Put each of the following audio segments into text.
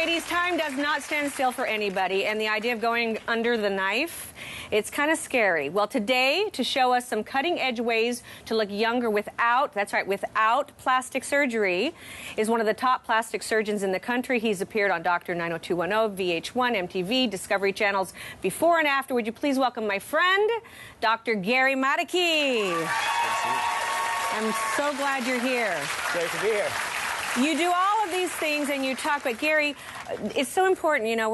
ladies, time does not stand still for anybody, and the idea of going under the knife, it's kind of scary. Well, today, to show us some cutting-edge ways to look younger without, that's right, without plastic surgery, is one of the top plastic surgeons in the country. He's appeared on Dr. 90210, VH1, MTV, Discovery Channel's Before and After. Would you please welcome my friend, Dr. Gary Motykie. I'm so glad you're here. Great to be here. You do all of these things and you talk, but Gary, it's so important, you know,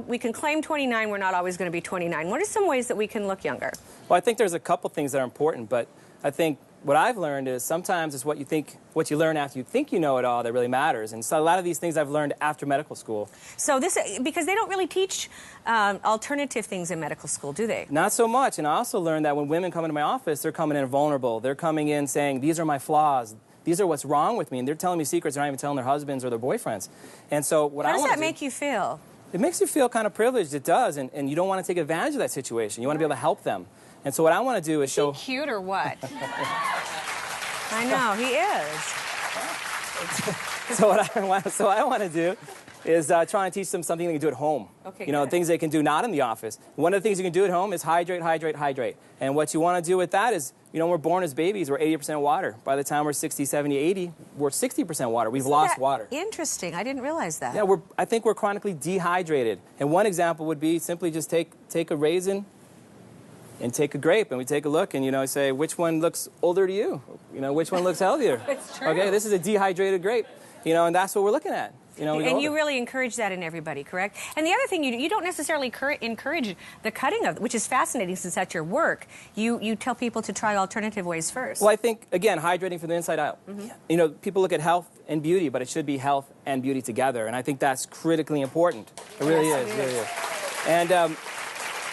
we can claim 29, we're not always going to be 29. What are some ways that we can look younger? Well, I think there's a couple things that are important, but I think what I've learned is sometimes it's what you learn after you think you know it all that really matters. And so a lot of these things I've learned after medical school. So because they don't really teach alternative things in medical school, do they? Not so much. And I also learned that when women come into my office, they're coming in vulnerable. They're coming in saying, these are my flaws. These are what's wrong with me, and they're telling me secrets they're not even telling their husbands or their boyfriends. And so what I want to do... How does that make you feel? It makes you feel kind of privileged, it does, and you don't want to take advantage of that situation. You want to be able to help them. And so what I want to do is show... Is he cute or what? I know, he is. So what I want to do is try and teach them something they can do at home. Okay, you know, good. things they can do not in the office. One of the things you can do at home is hydrate, hydrate, hydrate. And what you want to do with that is, you know, we're born as babies, we're 80% water. By the time we're 60, 70, 80, we're 60% water. We've lost water. Interesting. I didn't realize that. Yeah, I think we're chronically dehydrated. And one example would be simply just take a raisin and take a grape, and we take a look and, you know, say, which one looks older to you? You know, which one looks healthier? It's true. Okay, this is a dehydrated grape. You know, and that's what we're looking at. You know, and you really encourage that in everybody, correct? And the other thing, you don't necessarily encourage the cutting of, which is fascinating since that's your work. You tell people to try alternative ways first. Well, I think, again, hydrating from the inside out. Mm-hmm. You know, people look at health and beauty, but it should be health and beauty together. And I think that's critically important. It really is. It really is. And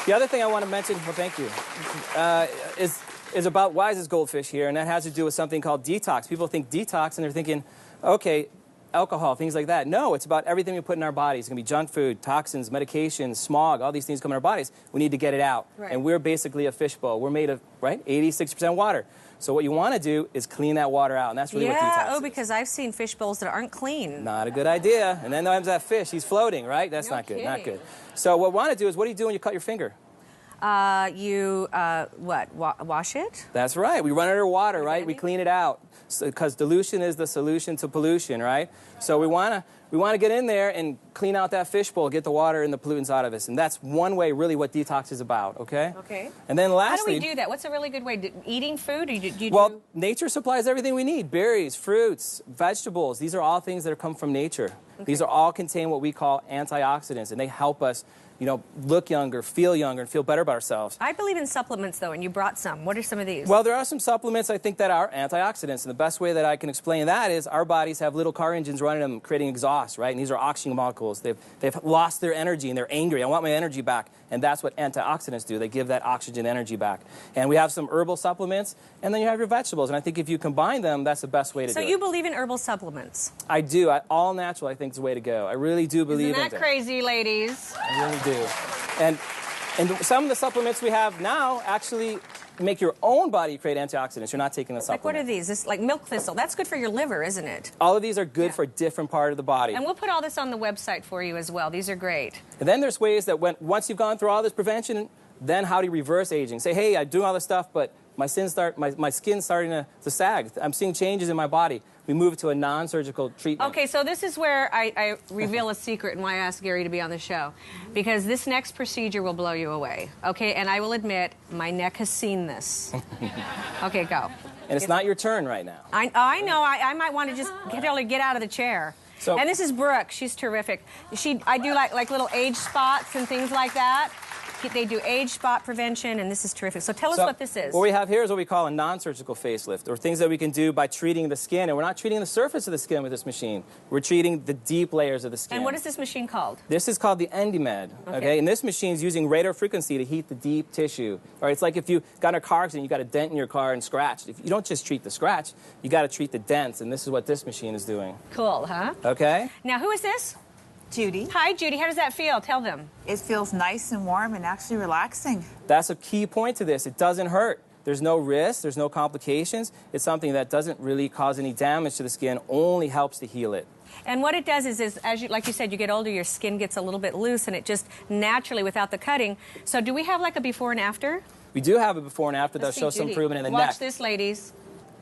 the other thing I want to mention, well, thank you, is about why is this goldfish here, and that has to do with something called detox. People think detox, and they're thinking, okay, alcohol, things like that. No, it's about everything we put in our bodies. It's going to be junk food, toxins, medications, smog, all these things come in our bodies. We need to get it out. Right. And we're basically a fishbowl. We're made of, right, 86% water. So what you want to do is clean that water out, and that's really what detox is. Because I've seen fish bowls that aren't clean. Not a good idea. And then there's that fish. He's floating, right? That's not good. Not good. So what we want to do is, what do you do when you cut your finger? Wash it? That's right. We run it under water, right? We clean it out. Because dilution is the solution to pollution, right? So we want to get in there and clean out that fishbowl, get the water and the pollutants out of us. And that's one way, really, what detox is about, okay? Okay. And then lastly... How do we do that? What's a really good way? Eating food? Well, nature supplies everything we need. Berries, fruits, vegetables. These are all things that come from nature. Okay. These are all contain what we call antioxidants, and they help us, you know, look younger, and feel better about ourselves. I believe in supplements, though, and you brought some. What are some of these? Well, there are some supplements, I think, that are antioxidants, and the best way that I can explain that is our bodies have little car engines running them, creating exhaust, right? And these are oxygen molecules. They've lost their energy, and they're angry. I want my energy back, and that's what antioxidants do. They give that oxygen energy back. And we have some herbal supplements, and then you have your vegetables, and I think if you combine them, that's the best way to do it. So you believe in herbal supplements? I do. All natural, I think, is the way to go. I really do believe in it. Isn't that crazy, ladies? I really do. And some of the supplements we have now actually make your own body create antioxidants. You're not taking the supplement. Like what are these? This like milk thistle. That's good for your liver, isn't it? All of these are good for a different part of the body. And we'll put all this on the website for you as well. These are great. And then there's ways that once you've gone through all this prevention, then how do you reverse aging? Say, hey, I'm doing all this stuff, but my skin's starting to sag. I'm seeing changes in my body. We move to a non-surgical treatment. Okay, so this is where I reveal a secret and why I asked Gary to be on the show. Because this next procedure will blow you away. Okay, and I will admit, my neck has seen this. Okay, go. And it's not your turn right now. I know. I might want to just get out of the chair. So, and this is Brooke. She's terrific. I do like little age spots and things like that. They do age spot prevention, and this is terrific. So tell us what this is. What we have here is what we call a non-surgical facelift, or things that we can do by treating the skin. And we're not treating the surface of the skin with this machine. We're treating the deep layers of the skin. And what is this machine called? This is called the EndyMed. Okay? And this machine is using radio frequency to heat the deep tissue. All right? It's like if you got in a car accident, you got a dent in your car and scratched. If you don't just treat the scratch, you got to treat the dents, and this is what this machine is doing. Cool, huh? Okay? Now, who is this? Judy. Hi, Judy. How does that feel? Tell them. It feels nice and warm and actually relaxing. That's a key point to this. It doesn't hurt. There's no risk. There's no complications. It's something that doesn't really cause any damage to the skin, only helps to heal it. And what it does is as you, like you said, you get older, your skin gets a little bit loose, and it just naturally, without the cutting. So do we have like a before and after? We do have a before and after that Let's see, shows some Judy. improvement in the Watch neck. this, ladies.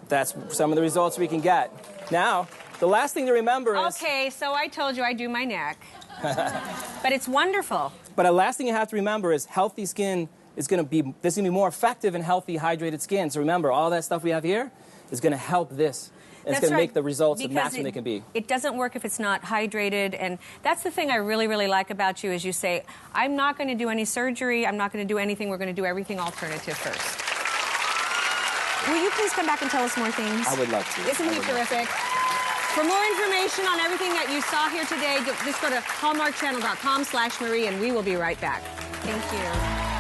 That's some of the results we can get. Now, the last thing to remember is... Okay, so I told you I do my neck. But it's wonderful. But the last thing you have to remember is healthy skin is going to be, this is going to be more effective in healthy, hydrated skin. So remember, all that stuff we have here is going to help this. And it's going to make the results as maximum they can be. It doesn't work if it's not hydrated, and that's the thing I really, really like about you is you say, I'm not going to do any surgery, I'm not going to do anything, we're going to do everything alternative first. Will you please come back and tell us more things? I would love to. Isn't he terrific? For more information on everything that you saw here today, just go to hallmarkchannel.com/Marie, and we will be right back. Thank you.